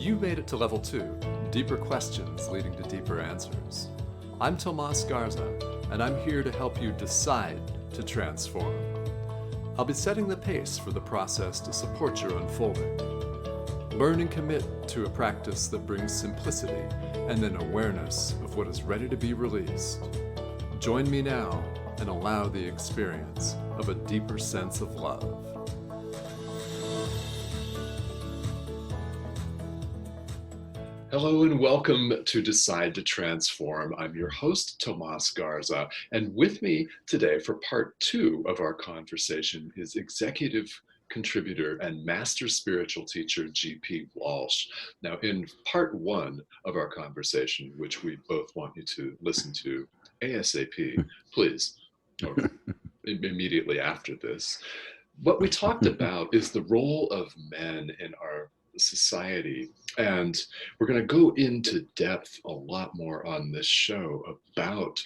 You made it to level 2, deeper questions leading to deeper answers. I'm Tomas Garza, and I'm here to help you decide to transform. I'll be setting the pace for the process to support your unfolding. Learn and commit to a practice that brings simplicity and then awareness of what is ready to be released. Join me now and allow the experience of a deeper sense of love. Hello and welcome to Decide to Transform. I'm your host, Tomas Garza, and with me today for part 2 of our conversation is executive contributor and master spiritual teacher, G.P. Walsh. Now, in part 1 of our conversation, which we both want you to listen to ASAP, please, or immediately after this, what we talked about is the role of men in our society. And we're going to go into depth a lot more on this show about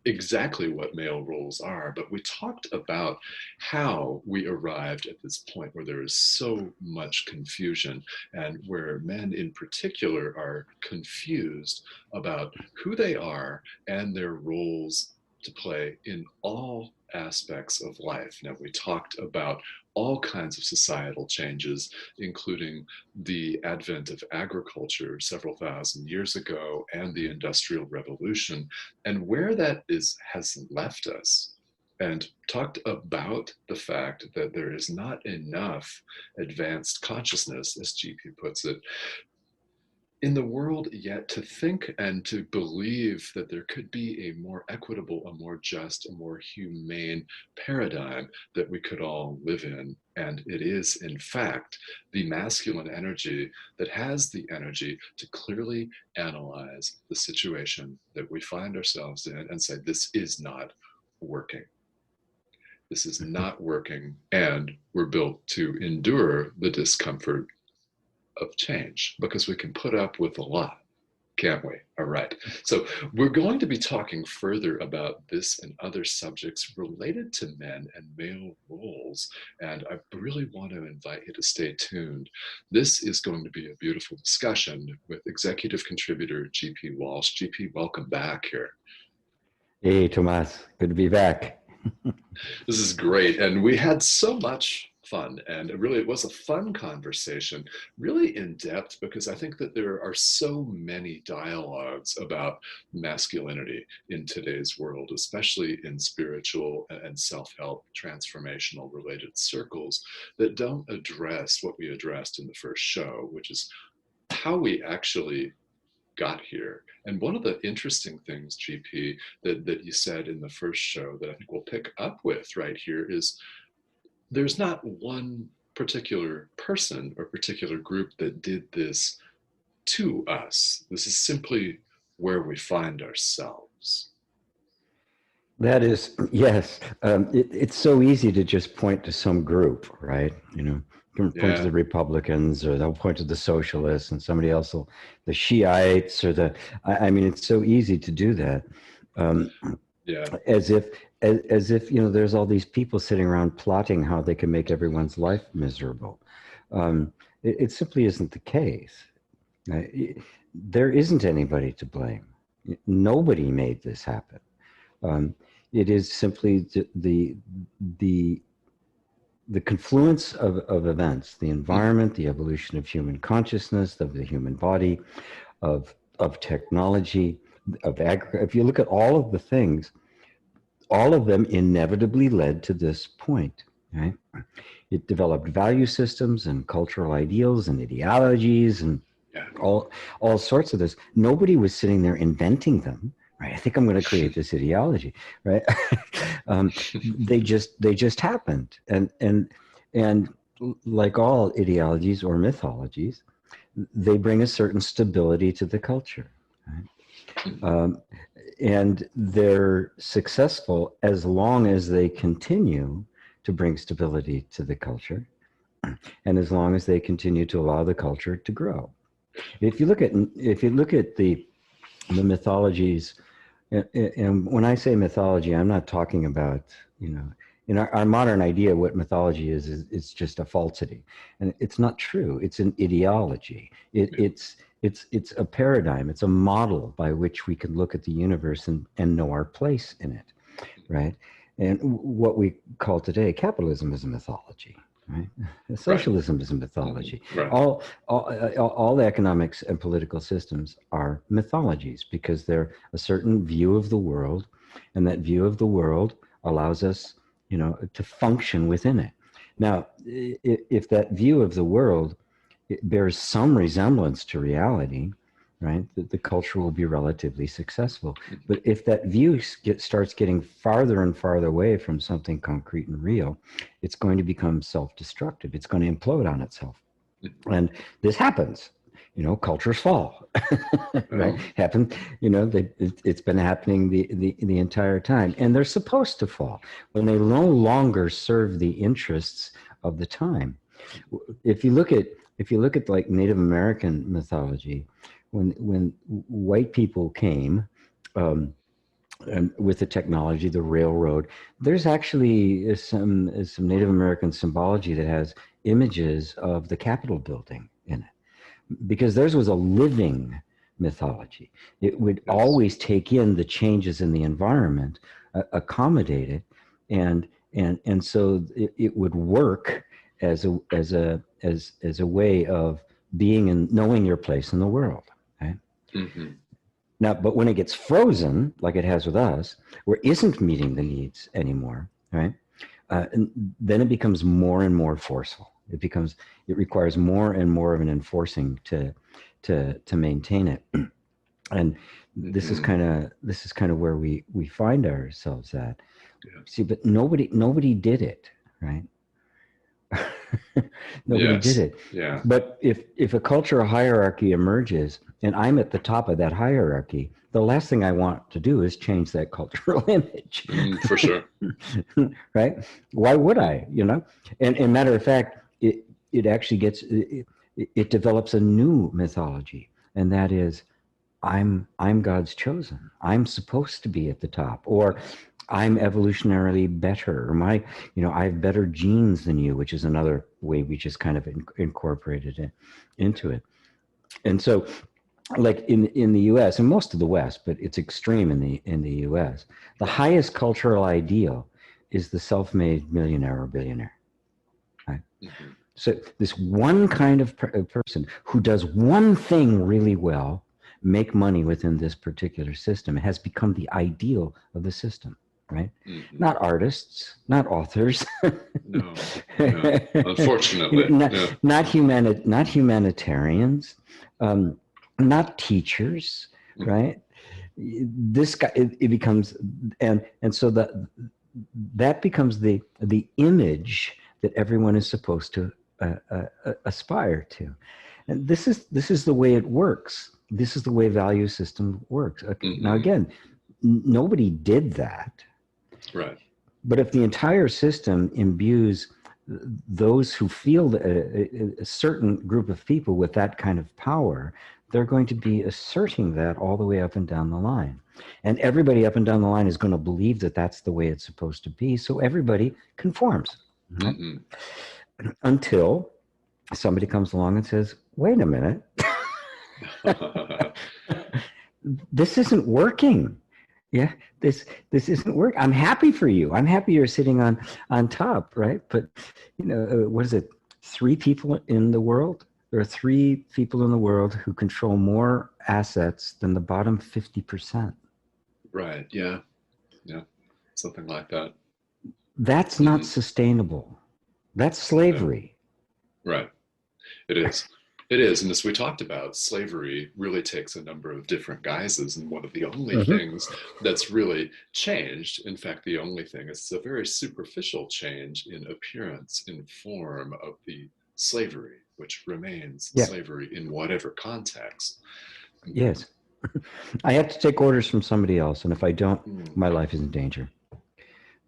exactly what male roles are, but we talked about how we arrived at this point where there is so much confusion and where men in particular are confused about who they are and their roles to play in all aspects of life. Now, we talked about all kinds of societal changes, including the advent of agriculture several thousand years ago and the Industrial Revolution, and where that has left us, and talked about the fact that there is not enough advanced consciousness, as GP puts it, in the world yet to think and to believe that there could be a more equitable, a more just, a more humane paradigm that we could all live in. And it is, in fact, the masculine energy that has the energy to clearly analyze the situation that we find ourselves in and say, this is not working. This is not working, and we're built to endure the discomfort of change because we can put up with a lot, can't we? All right. So we're going to be talking further about this and other subjects related to men and male roles. And I really want to invite you to stay tuned. This is going to be a beautiful discussion with executive contributor G.P. Walsh. G.P., welcome back here. Hey, Tomas. Good to be back. This is great. And we had so much fun, and it was a fun conversation, really in depth, because I think that there are so many dialogues about masculinity in today's world, especially in spiritual and self-help transformational related circles, that don't address what we addressed in the first show, which is how we actually got here. And one of the interesting things, GP, that you said in the first show that I think we'll pick up with right here is there's not one particular person or particular group that did this to us. This is simply where we find ourselves. That is, yes. It's so easy to just point to some group, right? You can point to the Republicans, or they'll point to the socialists, and somebody else will, the Shiites, or I mean, it's so easy to do that. As if there's all these people sitting around plotting how they can make everyone's life miserable. It simply isn't the case. There isn't anybody to blame. Nobody made this happen. It is simply the confluence of events, the environment, the evolution of human consciousness, of the human body, of technology, of agriculture. If you look at all of the things, all of them inevitably led to this point, right? It developed value systems and cultural ideals and ideologies and all sorts of this. Nobody was sitting there inventing them, right? I think I'm going to create this ideology, right? They just happened, and like all ideologies or mythologies, they bring a certain stability to the culture, right? And they're successful as long as they continue to bring stability to the culture, and as long as they continue to allow the culture to grow. If you look at the mythologies, and when I say mythology, I'm not talking about In our modern idea, what mythology is it's just a falsity, and it's not true. It's an ideology. It's a paradigm. It's a model by which we can look at the universe and know our place in it, right? And what we call today capitalism is a mythology, right? Socialism is a mythology. Right. All the economics and political systems are mythologies because they're a certain view of the world, and that view of the world allows us, to function within it. Now, if that view of the world bears some resemblance to reality, right, the culture will be relatively successful. But if that view starts getting farther and farther away from something concrete and real, it's going to become self-destructive. It's going to implode on itself. And this happens. Cultures fall, right? Happen. It's been happening the entire time, and they're supposed to fall when they no longer serve the interests of the time. If you look at like Native American mythology, when white people came, and with the technology, the railroad, there's actually some Native American symbology that has images of the Capitol building in it, because theirs was a living mythology. It would always take in the changes in the environment, accommodate it, and so it would work as a way of being and knowing your place in the world. Right? Mm-hmm. Now, but when it gets frozen, like it has with us, or isn't meeting the needs anymore, right? And then it becomes more and more forceful. It requires more and more of an enforcing to maintain it. And this is kind of where we find ourselves at. Yeah. See, but nobody did it, right? Nobody did it. Yeah. But if a cultural hierarchy emerges and I'm at the top of that hierarchy, the last thing I want to do is change that cultural image. For sure. Right? Why would I? And matter of fact, it actually it develops a new mythology, and that is I'm God's chosen. I'm supposed to be at the top, or I'm evolutionarily better, or I have better genes than you, which is another way we just kind of incorporated it into it. And so, like in the U.S. and most of the West, but it's extreme in the U.S., the highest cultural ideal is the self-made millionaire or billionaire. Right? Mm-hmm. So this one kind of person who does one thing really well, make money within this particular system, has become the ideal of the system. Right? Mm-hmm. Not artists, not authors. No. Unfortunately. Not humanitarians, not teachers, mm-hmm. Right? This guy, it becomes, and so that becomes the image that everyone is supposed to aspire to. And this is the way it works. This is the way value system works. Okay. Mm-hmm. Now again, nobody did that. Right. But if the entire system imbues those who feel a certain group of people with that kind of power, they're going to be asserting that all the way up and down the line. And everybody up and down the line is going to believe that that's the way it's supposed to be. So everybody conforms. Right? Mm-hmm. Until somebody comes along and says, wait a minute, this isn't working. Yeah, this isn't working. I'm happy for you. I'm happy you're sitting on top, right? But what is it? 3 people in the world? There are 3 people in the world who control more assets than the bottom 50%. Right. Yeah. Yeah. Something like that. That's not sustainable. That's slavery. Right. It is. It is. And as we talked about, slavery really takes a number of different guises. And one of the only things that's really changed, in fact, the only thing is a very superficial change in appearance, in form of the slavery, which remains slavery in whatever context. Yes. I have to take orders from somebody else. And if I don't, my life is in danger.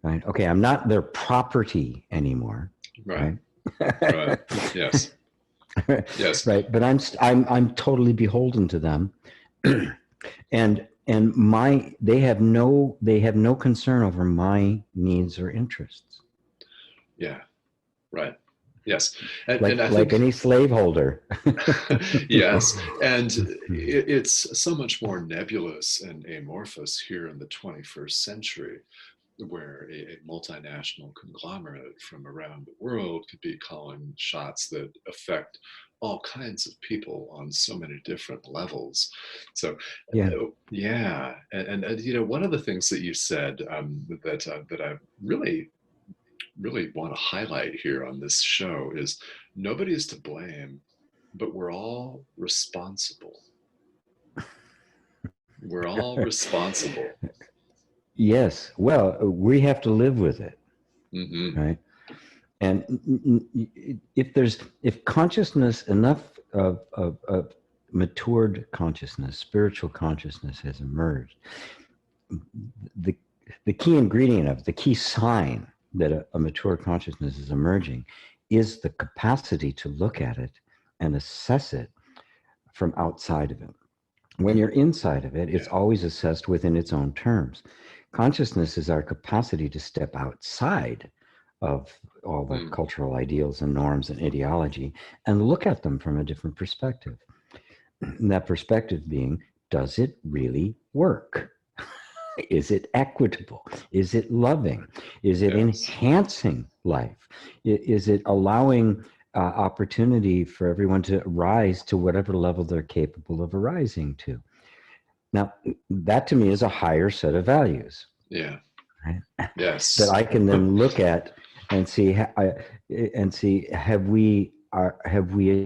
Right. Okay. I'm not their property anymore. Right. Right. Yes. Yes. Right. But I'm totally beholden to them. and they have no concern over my needs or interests. Yeah. Right. Yes. And like I think, any slaveholder. yes. And it's so much more nebulous and amorphous here in the 21st century, where a multinational conglomerate from around the world could be calling shots that affect all kinds of people on so many different levels. So, Yeah. yeah, and you know, one of the things that you said that I really want to highlight here on this show is nobody is to blame, but we're all responsible. We're all responsible. Yes. Well, we have to live with it, Mm-hmm. right? And if consciousness, enough of matured consciousness, spiritual consciousness has emerged, the the key ingredient of the key sign that a mature consciousness is emerging is the capacity to look at it and assess it from outside of it. When you're inside of it, it's Yeah. always assessed within its own terms. Consciousness is our capacity to step outside of all the Mm. cultural ideals and norms and ideology and look at them from a different perspective. And that perspective being, does it really work? Is it equitable? Is it loving? Is it Yes. enhancing life? Is it allowing opportunity for everyone to rise to whatever level they're capable of arising to? Now, that to me is a higher set of values, Yeah. right? That Yes. I can then look at and see have we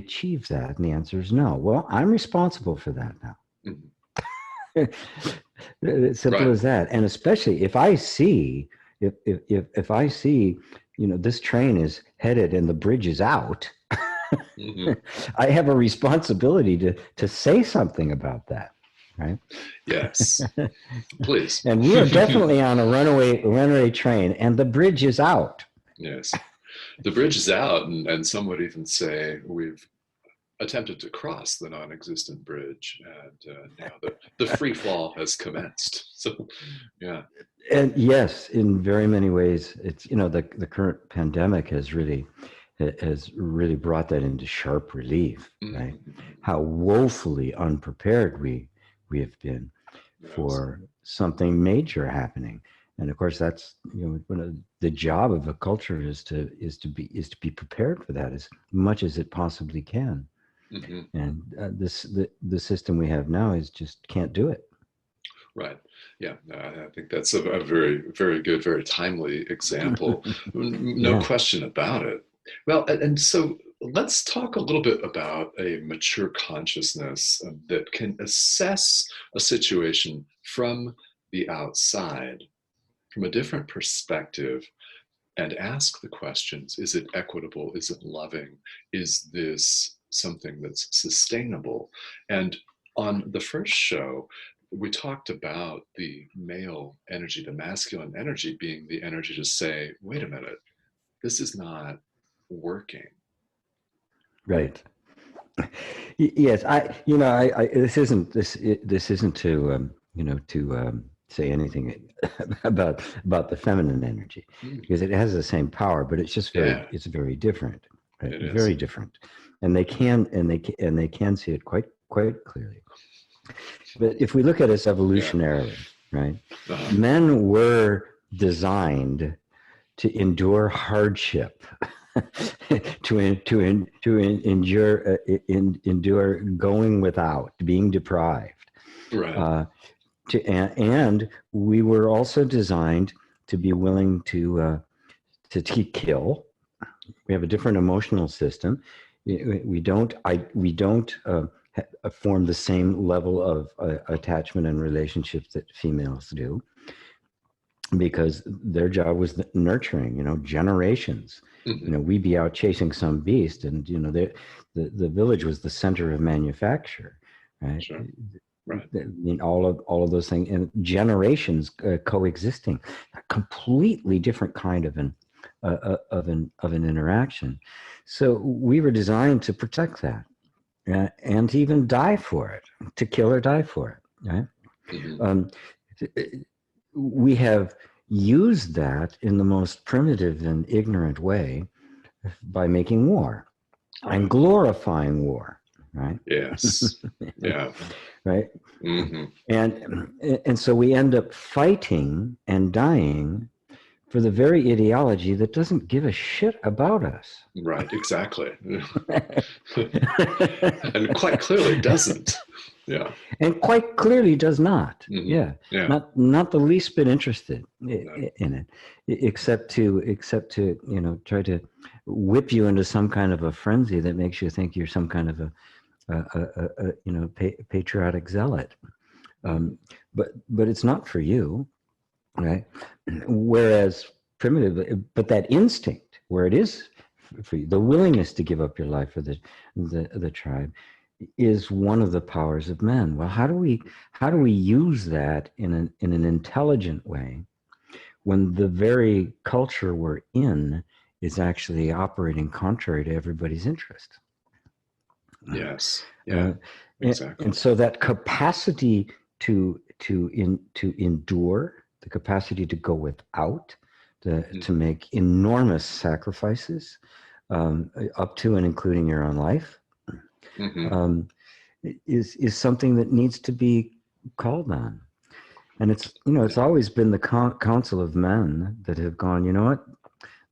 achieved that? And the answer is no. Well, I'm responsible for that now. Mhm. It's simple Right. as that. And especially if I see, if I see, this train is headed and the bridge is out, Hmm. I have a responsibility to say something about that, right? Yes. Please. And we are definitely on a runaway train, and the bridge is out. Yes. The bridge is out, and some would even say we've attempted to cross the non-existent bridge, and now the free fall has commenced. So, yeah. And yes, in very many ways, it's the current pandemic has really brought that into sharp relief, right? Mm-hmm. How woefully unprepared we have been Yes. for something major happening. And of course, that's the job of a culture is to be prepared for that as much as it possibly can. Mm-hmm. And the system we have now is just can't do it. Right. Yeah. I think that's a very, very good, very timely example. No Yeah. question about it. Well, and so let's talk a little bit about a mature consciousness that can assess a situation from the outside, from a different perspective, and ask the questions: is it equitable? Is it loving? Is this something that's sustainable? And on the first show, we talked about the male energy, the masculine energy being the energy to say, wait a minute, this is not working. Right. Yes, this isn't to say anything about the feminine energy, Mm, because it has the same power, but yeah, it's very different, right? it Very is. different, and they can see it quite clearly. But if we look at this Yeah. evolutionarily, right, Uh-huh. men were designed to endure hardship, endure going without, being deprived. Right. Uh, and we were also designed to be willing to kill. We have a different emotional system. We don't form the same level of attachment and relationships that females do, because their job was nurturing, generations. Hmm. We'd be out chasing some beast, and the village was the center of manufacture, right? Sure. Right. I mean, all of those things, and generations coexisting, a completely different kind of an interaction. So we were designed to protect that, and to even die for it, to kill or die for it, right? Hmm. Um, we have, use that in the most primitive and ignorant way by making war and Right. glorifying war, right? Yes. Yeah. Right. Hmm. And so we end up fighting and dying for the very ideology that doesn't give a shit about us. Right. Exactly. And quite clearly doesn't. Yeah. And quite clearly does not. Hmm. Yeah, Yeah. not the least bit interested No. in it, except to try to whip you into some kind of a frenzy that makes you think you're some kind of a patriotic zealot. Mhm. Um, but it's not for you, right? Whereas primitive, but that instinct where it is for you, the willingness to give up your life for the tribe is one of the powers of men. Well, how do we use that in an intelligent way when the very culture we're in is actually operating contrary to everybody's interest? Yes. Yeah. Uh, and Exactly. so that capacity to endure, the capacity to go without, to Hmm. make enormous sacrifices, up to and including your own life, Hmm. um, is something that needs to be called on. And it's Yeah. always been the council of men that have gone, you know what,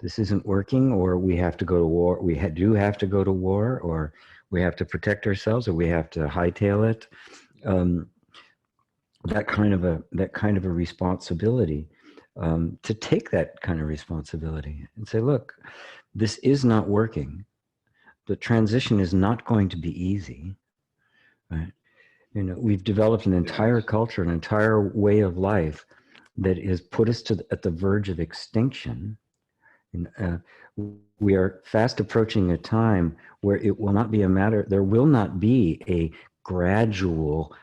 this isn't working, or we have to go to war. We do have to go to war, or we have to protect ourselves, or we have to hightail it. Um, that kind of a responsibility, to take that kind of responsibility and say, look, this is not working. The transition is not going to be easy, right? We've developed an Yeah. entire culture, an entire way of life that has put us at the verge of extinction. And we are fast approaching a time where it will not be a matter, there will not be a gradual,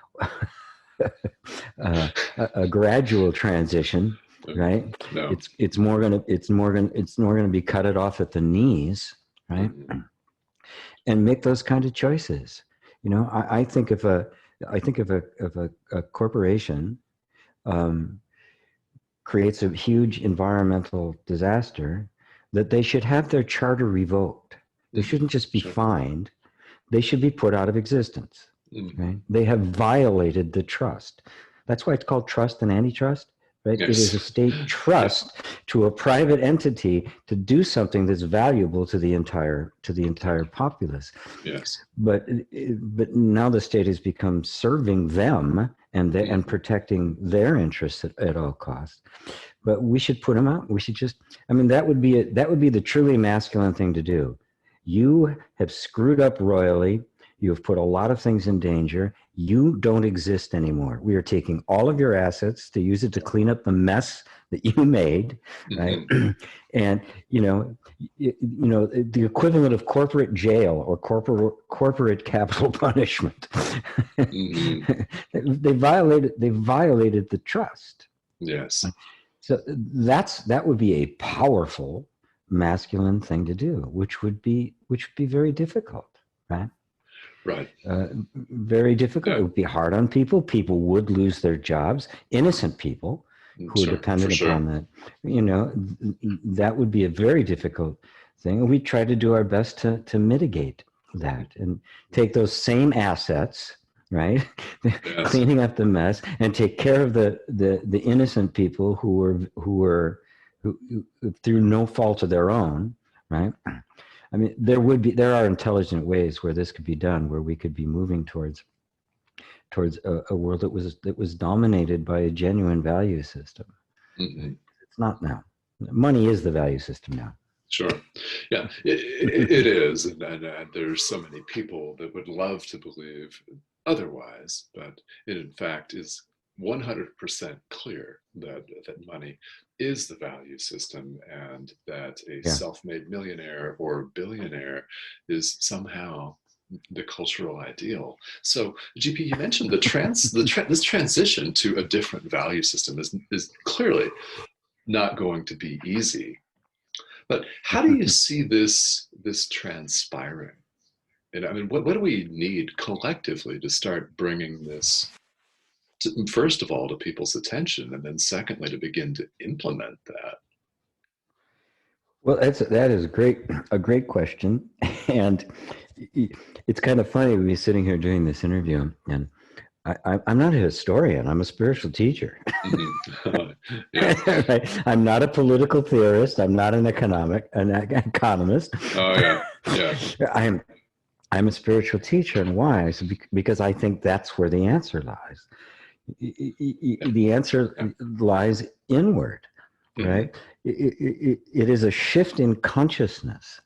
a gradual transition, right? No. It's more gonna be cut it off at the knees, right? Hmm. And make those kind of choices. I think if a corporation um, creates a huge environmental disaster, that they should have their charter revoked. They Hmm. shouldn't just be Sure. fined. They should be put out of existence. Hmm. Right? They have violated the trust. That's why it's called trust and antitrust. Right? It is a Yes. state Yeah. trust to a private entity to do something that's valuable to the entire populace. Yes. But now the state has become serving them and Hmm. protecting their interests at all costs. But we should put them out. We should just, I mean, that would be the truly masculine thing to do. You have screwed up royally. You have put a lot of things in danger. You don't exist anymore. We are taking all of your assets to use it to clean up the mess that you made, right? Hmm. And the equivalent of corporate jail or corporate capital punishment. Hmm. They violated the trust. Yes. So that would be a powerful masculine thing to do, which would be very difficult, right? Right. Very difficult. It Yeah. would be hard on people. People would lose their jobs. Innocent people who are Sure. For dependent sure. upon that. That would be a very difficult thing. And we try to do our best to mitigate that and take those same assets, right? Yes. Cleaning up the mess and take care of the innocent people who through no fault of their own, right? I mean, there are intelligent ways where this could be done, where we could be moving towards a world that was dominated by a genuine value system. Right? Hmm. It's not now. Money is the value system now. Sure. Yeah, it is. And there's so many people that would love to believe otherwise, but it in fact is 100% clear that money is the value system and that a Yeah. self-made millionaire or billionaire is somehow the cultural ideal. So, GP, you mentioned this transition to a different value system is clearly not going to be easy, but how do you see this transpiring? And I mean, what do we need collectively to start bringing this first of all, to people's attention, and then secondly, to begin to implement that? Well, that is a great question, and it's kind of funny to be sitting here doing this interview, and I'm not a historian. I'm a spiritual teacher. Mm-hmm. Yeah. Right? I'm not a political theorist. I'm not an economist. Oh yeah, yeah. I'm a spiritual teacher, and why? So because I think that's where the answer lies. The answer lies inward, right? Mm-hmm. It is a shift in consciousness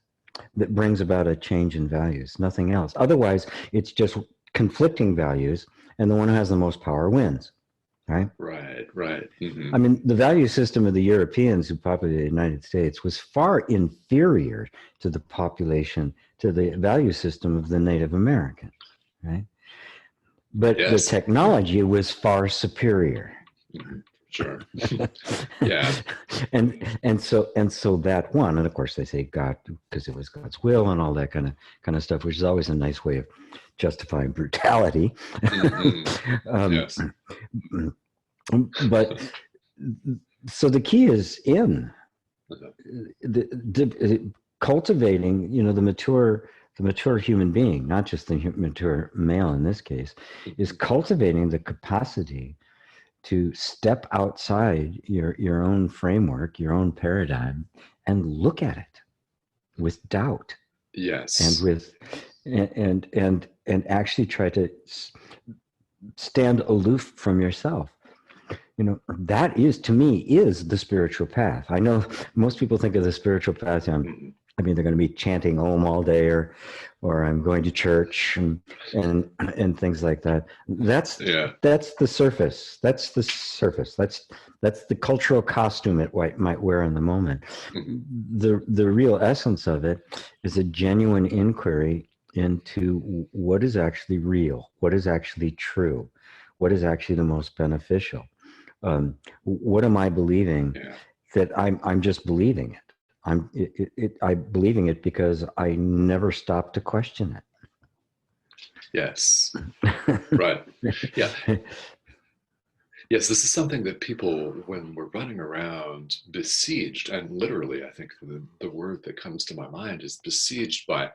that brings about a change in values, nothing else. Otherwise, it's just conflicting values, and the one who has the most power wins, right? Right, right. Mm-hmm. I mean, the value system of the Europeans who populated the United States was far inferior to the value system of the Native American, right? But yes, the technology was far superior. Mm-hmm. Sure. Yeah. And so that won, and of course they say God, because it was God's will and all that kind of stuff, which is always a nice way of justifying brutality. Mm-hmm. Yes. But so the key is in the cultivating, the mature human being, not just the mature male in this case, is cultivating the capacity to step outside your own framework, your own paradigm, and look at it with doubt. Yes. And with and actually try to stand aloof from yourself. That is, to me, is the spiritual path. I know most people think of the spiritual path, they're going to be chanting Om all day, or I'm going to church and things like that. That's the surface. That's the surface. That's the cultural costume it might wear in the moment. The real essence of it is a genuine inquiry into what is actually real, what is actually true, what is actually the most beneficial. What am I believing that I'm just believing it? I'm believing it because I never stopped to question it. Yes. Right. Yeah. Yes, this is something that people, when we're running around besieged, and literally, I think the word that comes to my mind is besieged by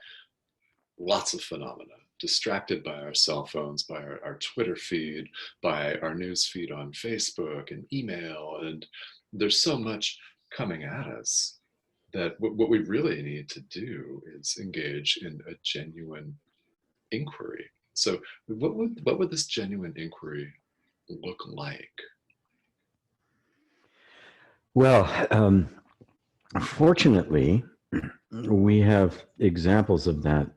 lots of phenomena, distracted by our cell phones, by our Twitter feed, by our news feed on Facebook and email. And there's so much coming at us that what we really need to do is engage in a genuine inquiry. So what would this genuine inquiry look like? Well, fortunately, we have examples of that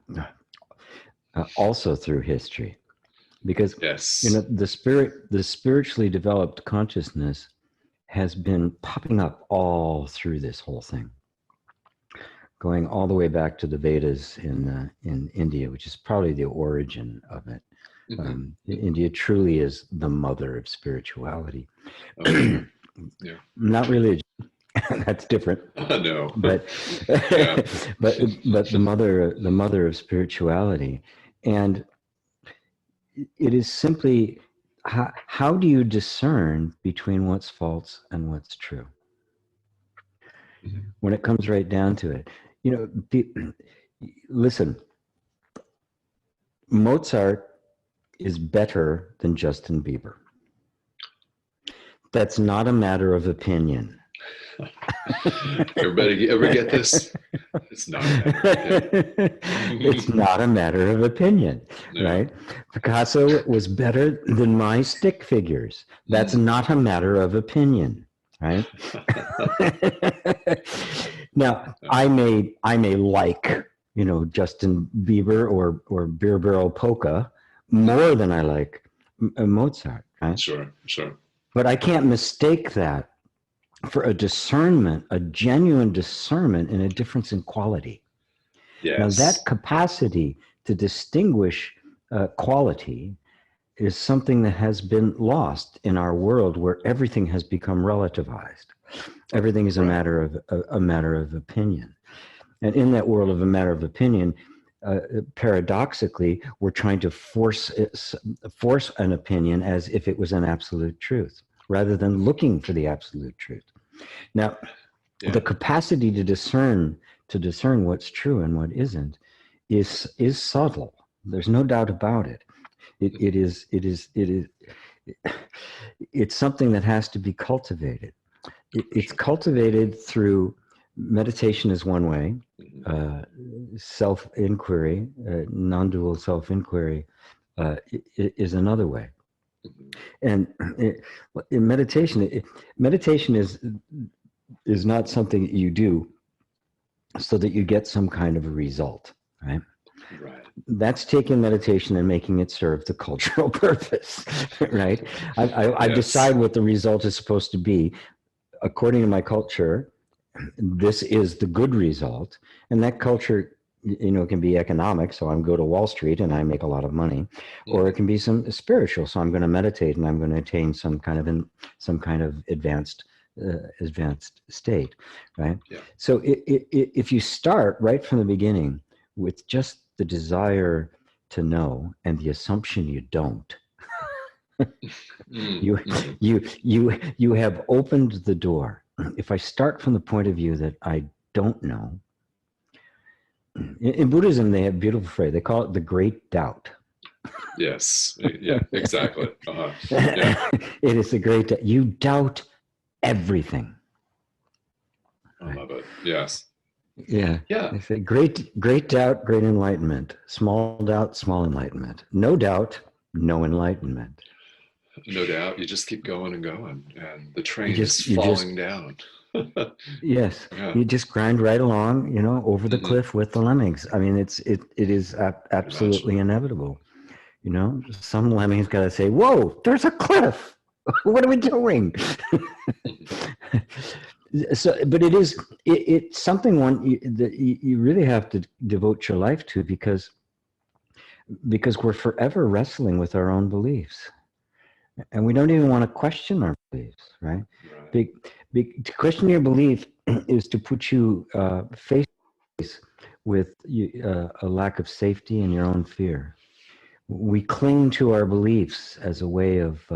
also through history, because the spiritually developed consciousness has been popping up all through this whole thing, going all the way back to the Vedas in India, which is probably the origin of it. Mm-hmm. India truly is the mother of spirituality. Yeah. Not religion. That's different. No. But but the mother of spirituality. And it is simply, how do you discern between what's false and what's true? Mm-hmm. When it comes right down to it. Listen, Mozart is better than Justin Bieber. That's not a matter of opinion. Everybody ever get this? It's not a matter of opinion. It's not a matter of opinion, right? Picasso was better than my stick figures. That's not a matter of opinion, right? Now, I may like, Justin Bieber or Beer Barrel Polka more than I like Mozart, right? Sure. But I can't mistake that for a discernment, a genuine discernment in a difference in quality. Yes. Now, that capacity to distinguish quality is something that has been lost in our world, where everything has become relativized. Everything is a matter of opinion. And in that world of a matter of opinion, paradoxically, we're trying to force an opinion as if it was an absolute truth, rather than looking for the absolute truth. Now, the capacity to discern what's true and what isn't is subtle. There's no doubt about it. It's something that has to be cultivated. It's cultivated through meditation is one way, self-inquiry, non-dual self-inquiry is another way. And in meditation is not something that you do so that you get some kind of a result, right? Right. That's taking meditation and making it serve the cultural purpose, right? I decide what the result is supposed to be. According to my culture, this is the good result. And that culture, can be economic. So I'm go to Wall Street and I make a lot of money, or it can be some spiritual. So I'm going to meditate and I'm going to attain some kind of advanced state, right? Yeah. So if you start right from the beginning with just the desire to know and the assumption you don't, you have opened the door. If I start from the point of view that I don't know, in Buddhism they have a beautiful phrase. They call it the great doubt. Yes. Yeah. Exactly. Yeah. It is the great doubt. You doubt everything. I love it. Yes. Yeah. Yeah. They say great doubt, great enlightenment. Small doubt, small enlightenment. No doubt, no enlightenment. No doubt. You just keep going and going, and the train is falling down. Yes. Yeah. You just grind right along, over the cliff with the lemmings. I mean, it is absolutely inevitable. Some lemmings got to say, "Whoa, there's a cliff. What are we doing?" So, but it's something that you really have to devote your life to, because we're forever wrestling with our own beliefs, and we don't even want to question our beliefs, right? To question your belief is to put you face with a lack of safety and your own fear. We cling to our beliefs as a way of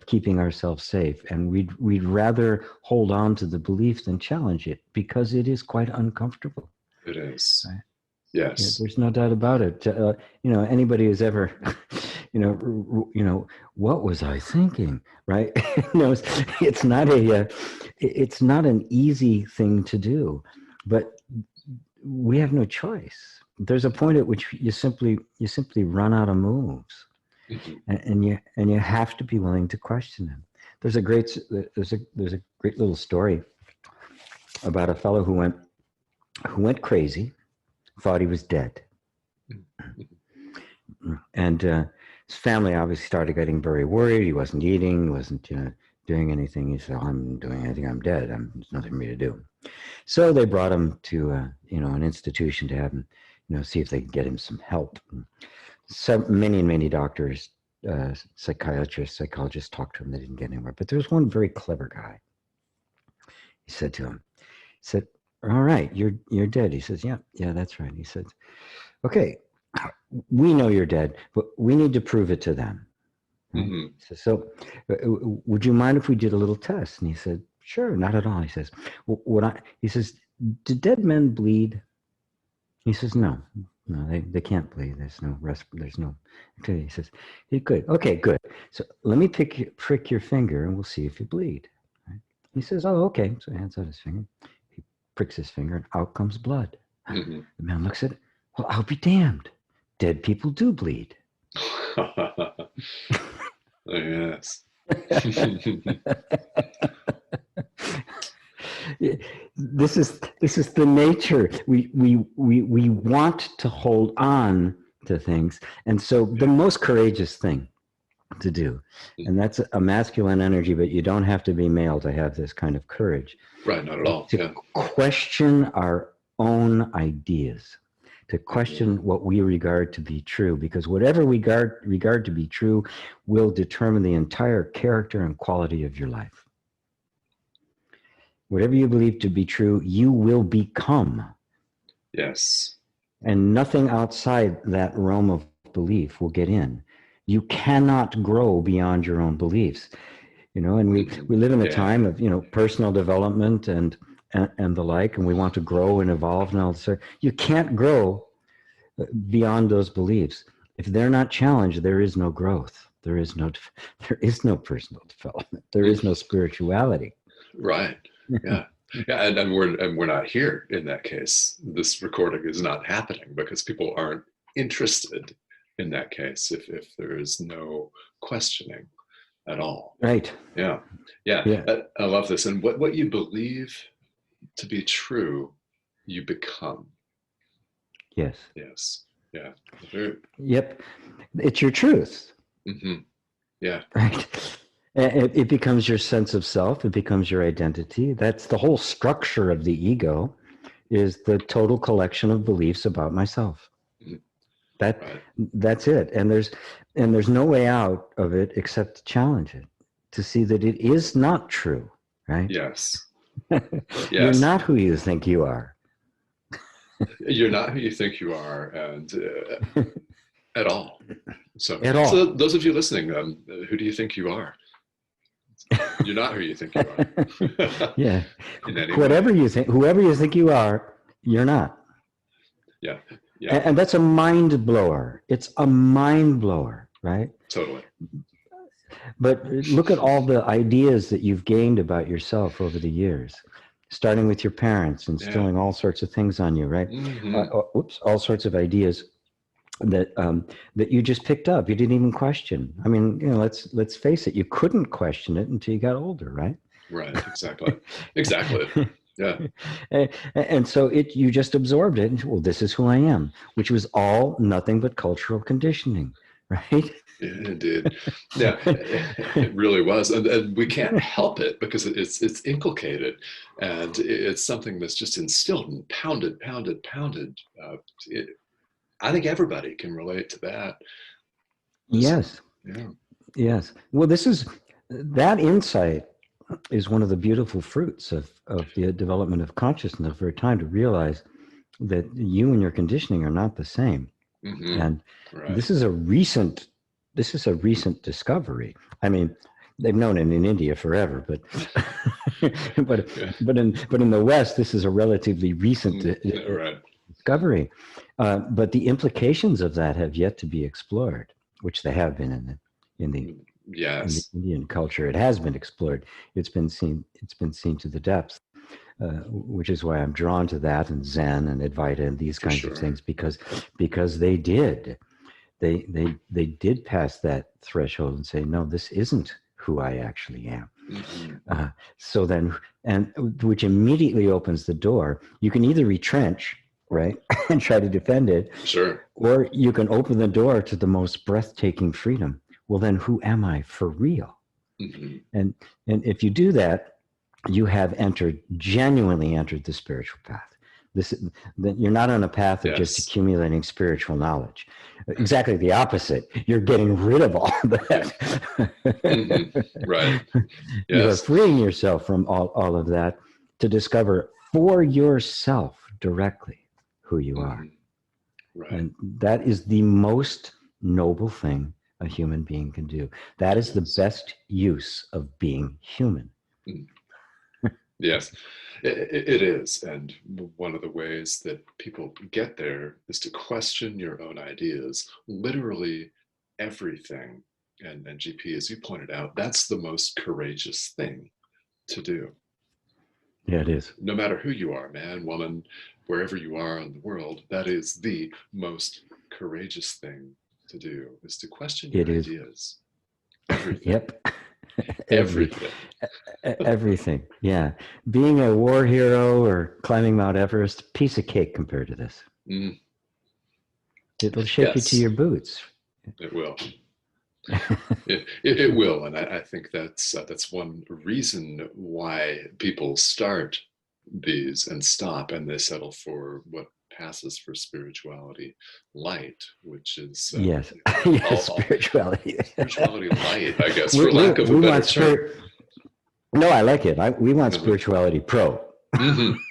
keeping ourselves safe, and we'd rather hold on to the belief than challenge it, because it is quite uncomfortable. It is. Right? Yes. Yeah, there's no doubt about it. Anybody who's ever, what was I thinking, right? It's not an easy thing to do, but we have no choice. There's a point at which you simply run out of moves. And you have to be willing to question them. There's a great little story about a fellow who went crazy, thought he was dead, and his family obviously started getting very worried. He wasn't eating, he wasn't doing anything. He said, "I'm doing anything. I'm dead. There's nothing for me to do." So they brought him to an institution to have him see if they could get him some help. So many doctors, psychiatrists, psychologists talked to him. They didn't get anywhere. But there was one very clever guy. He said to him, "All right, you're dead." He says, "Yeah, that's right." He said, "Okay, we know you're dead, but we need to prove it to them." He says, "So, would you mind if we did a little test?" And he said, "Sure, not at all." He says, he says, "Do dead men bleed?" He says, "No, they can't bleed. There's no there's no." Okay, he says, "Good. Okay, good. So let me prick your finger and we'll see if you bleed." Right? He says, "Oh, okay." So he hands out his finger. He pricks his finger and out comes blood. The man looks at it. "Well, I'll be damned. Dead people do bleed." Yes. This is the nature. We want to hold on to things, and so the most courageous thing to do, and that's a masculine energy, but you don't have to be male to have this kind of courage. Right, not at all. To question our own ideas, to question what we regard to be true, because whatever we regard to be true will determine the entire character and quality of your life. Whatever you believe to be true, you will become. Yes. and nothing outside that realm of belief will get in. You cannot grow beyond your own beliefs, and we live in a time of, personal development and the like, and we want to grow and evolve and all this. You can't grow beyond those beliefs. If they're not challenged, there is no growth. There is no personal development. There is no spirituality. Right. Yeah. Yeah. And we're not here in that case. This recording is not happening because people aren't interested in that case if there is no questioning at all. Right. Yeah. Yeah. I love this. And what you believe to be true, you become. Yes. Yes. Yeah. Yep. It's your truth. Mm-hmm. Yeah. Right. It becomes your sense of self. It becomes your identity. That's the whole structure of the ego, is the total collection of beliefs about myself. Mm-hmm. That's it. And there's no way out of it except to challenge it, to see that it is not true. Right. Yes. You're not who you think you are. You're not who you think you are, and at all. So those of you listening, who do you think you are? You're not who you think you are. Yeah. Whoever you think you are, you're not. Yeah. Yeah. And that's a mind blower. It's a mind blower, right? Totally. But look at all the ideas that you've gained about yourself over the years, starting with your parents, instilling all sorts of things on you, right? Mm-hmm. All sorts of ideas that you just picked up. You didn't even question. I mean, let's face it, you couldn't question it until you got older, right? Right. Exactly. Exactly. Yeah. And so you just absorbed it. And, well, this is who I am, which was all nothing but cultural conditioning, right? It did. Yeah, it really was. And we can't help it because it's inculcated, and it's something that's just instilled and pounded. I think everybody can relate to that. Yes. Yeah. Yes. Well, that insight is one of the beautiful fruits of the development of consciousness over time, to realize that you and your conditioning are not the same. Mm-hmm. And this is a recent discovery. I mean, they've known it in India forever, but but in the West, this is a relatively recent discovery. But the implications of that have yet to be explored, which they have been in the Indian culture. It has been explored. It's been seen to the depths, which is why I'm drawn to that, and Zen and Advaita and these kinds of things, because they did pass that threshold and say, no, this isn't who I actually am. Mm-hmm. So then, and which immediately opens the door. You can either retrench, right, and try to defend it, or you can open the door to the most breathtaking freedom. Well, then who am I for real? Mm-hmm. And if you do that, you have genuinely entered the spiritual path. You're not on a path of just accumulating spiritual knowledge. Exactly the opposite. You're getting rid of all that. Mm-hmm. Right. Yes. You are freeing yourself from all of that to discover for yourself directly who you are. Right. And that is the most noble thing a human being can do. That is the best use of being human. Yes, it is. And one of the ways that people get there is to question your own ideas, literally everything. And GP, as you pointed out, that's the most courageous thing to do. Yeah, it is. No matter who you are, man, woman, wherever you are in the world, that is the most courageous thing to do, is to question your ideas. Everything. Yep. Everything. Everything. Yeah. Being a war hero or climbing Mount Everest, piece of cake compared to this. Mm. It'll shake you to your boots. It will. It will. And I think that's one reason why people start these and stop, and they settle for what passes for spirituality light, which is spirituality light, I guess, for lack of a better term. No, I like it. We want spirituality pro.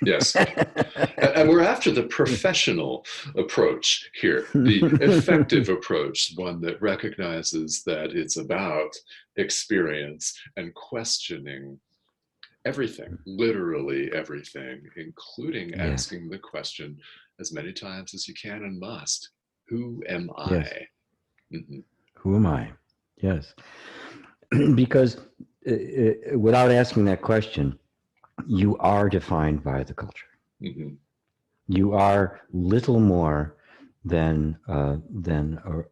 Yes. And we're after the professional approach here, the effective approach, one that recognizes that it's about experience and questioning everything, literally everything, including Yes. asking the question as many times as you can and must, who am Yes. I? Mm-hmm. Who am I? Yes. Because without asking that question, you are defined by the culture. Mm-hmm. You are little more than a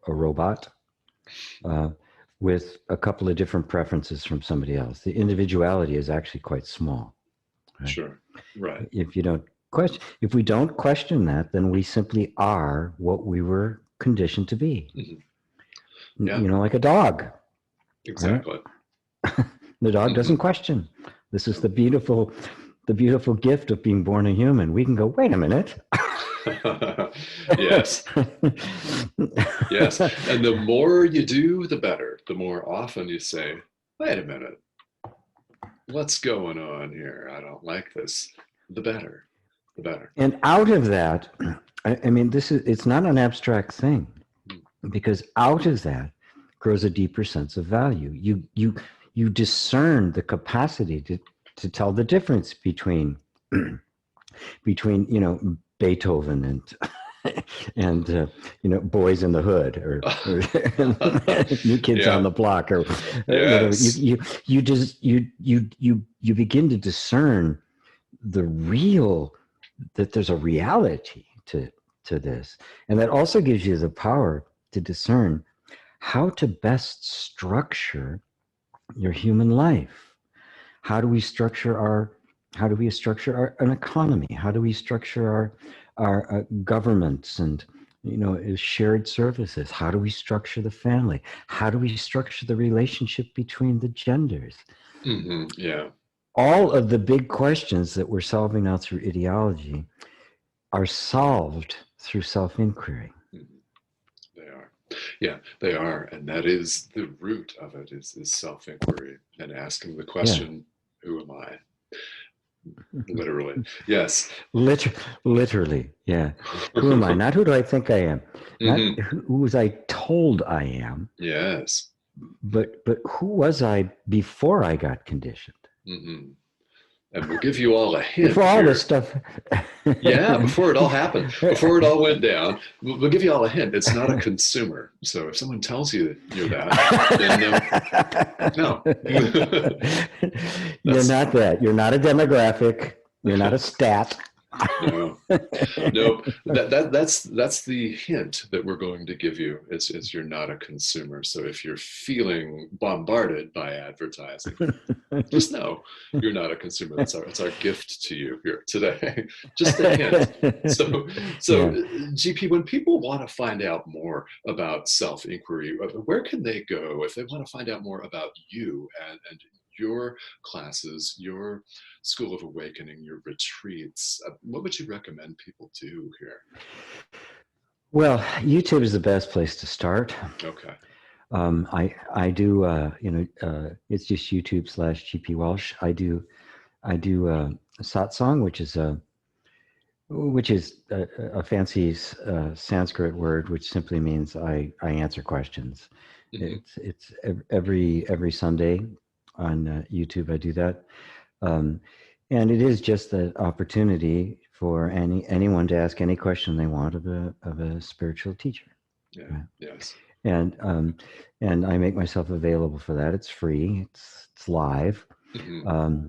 robot with a couple of different preferences from somebody else. The individuality is actually quite small. Right? Sure. Right. If we don't question that, then we simply are what we were conditioned to be. Mm-hmm. Yeah, Like a dog. Right? exactly. The dog Mm-hmm. doesn't question. This is the beautiful gift of being born a human. We can go, wait a minute. Yes. Yes. And the more you do, the better. The more often you say, wait a minute, what's going on here? I don't like this. The better. The better. And out of that, I mean, it's not an abstract thing, because out of that grows a deeper sense of value. You discern the capacity to tell the difference between Beethoven and Boys in the Hood, or New Kids Yeah. on the Block, or whatever. Yes. You begin to discern that there's a reality to this, and that also gives you the power to discern how to best structure your human life. How do we structure an economy? How do we structure our governments and shared services? How do we structure the family? How do we structure the relationship between the genders? Mm-hmm. Yeah. All of the big questions that we're solving now through ideology are solved through self-inquiry. Mm-hmm. They are. Yeah, they are. And that is the root of it, is self-inquiry and asking the Yeah. question, who am I? Literally. Yes. Literally, yeah. Who am I? Not who do I think I am. Not Mm-hmm. who was I told I am. Yes. But who was I before I got conditioned? Mm-hmm. And we'll give you all a hint Before all here. this stuff. Yeah, before it all happened, before it all went down, we'll give you all a hint. It's not a consumer. So if someone tells you that you're that, then no. You're not that. You're not a demographic. You're not a stat. No, nope. That's the hint that we're going to give you. Is you're not a consumer. So if you're feeling bombarded by advertising, just know you're not a consumer. It's our gift to you here today. Just a hint. So Yeah. GP, when people want to find out more about self-inquiry, where can they go if they want to find out more about you and your classes, your School of Awakening, your retreats? What would you recommend people do here? Well, YouTube is the best place to start. Okay. I do it's just YouTube/GP Walsh. I do satsang, which is a fancy Sanskrit word, which simply means I answer questions. Mm-hmm. It's every Sunday on YouTube. I do that, and it is just an opportunity for anyone to ask any question they want of a spiritual teacher. Yeah. Right? Yes. And I make myself available for that. It's free. It's live. Mm-hmm.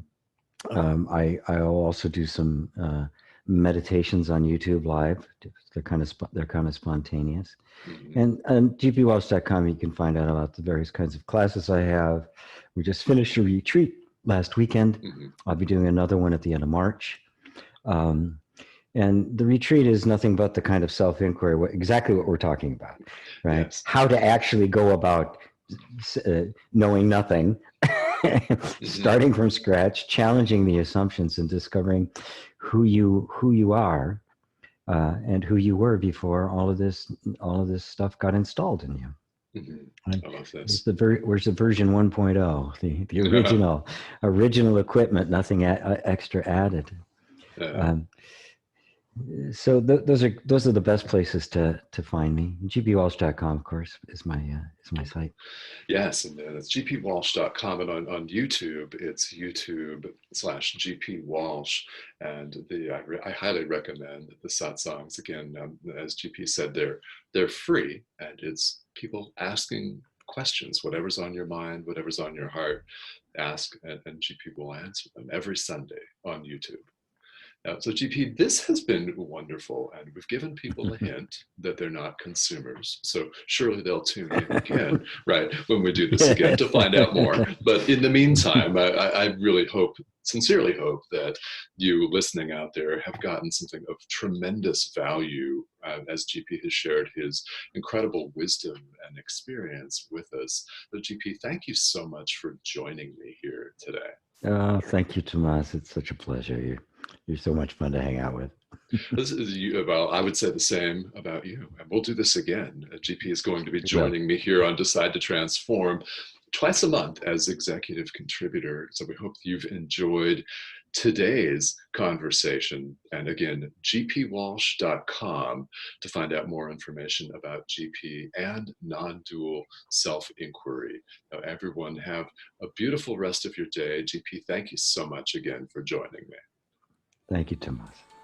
I'll also do some meditations on YouTube live. They're kind of spontaneous. Mm-hmm. And on gpwelsh.com, you can find out about the various kinds of classes I have. We just finished a retreat last weekend. Mm-hmm. I'll be doing another one at the end of March. And the retreat is nothing but the kind of self-inquiry, exactly what we're talking about, right? Yes. How to actually go about knowing nothing, Mm-hmm. starting from scratch, challenging the assumptions, and discovering who you are and who you were before all of this stuff got installed in you. Mm-hmm. I love this. Where's the version 1.0, the original equipment, nothing extra added. Yeah. Um, so those are the best places to find me. gbwalsh.com, of course, is my site. Yes, and it's gpwalsh.com, and on YouTube, it's YouTube/gpwalsh. And I highly recommend the satsangs. Again, as GP said, they're free, and it's people asking questions, whatever's on your mind, whatever's on your heart, ask, and GP will answer them every Sunday on YouTube. So, GP, this has been wonderful, and we've given people a hint that they're not consumers. So, surely they'll tune in again, right, when we do this again to find out more. But in the meantime, I really hope, sincerely hope, that you listening out there have gotten something of tremendous value as GP has shared his incredible wisdom and experience with us. So, GP, thank you so much for joining me here today. Oh, thank you, Tomas. It's such a pleasure. You're so much fun to hang out with. This is well, I would say the same about you. And we'll do this again. GP is going to be Well, joining me here on Decide to Transform twice a month as executive contributor. So we hope you've enjoyed today's conversation. And again, gpwalsh.com to find out more information about GP and non-dual self-inquiry. Now, everyone have a beautiful rest of your day. GP, thank you so much again for joining me. thank you, Tomas.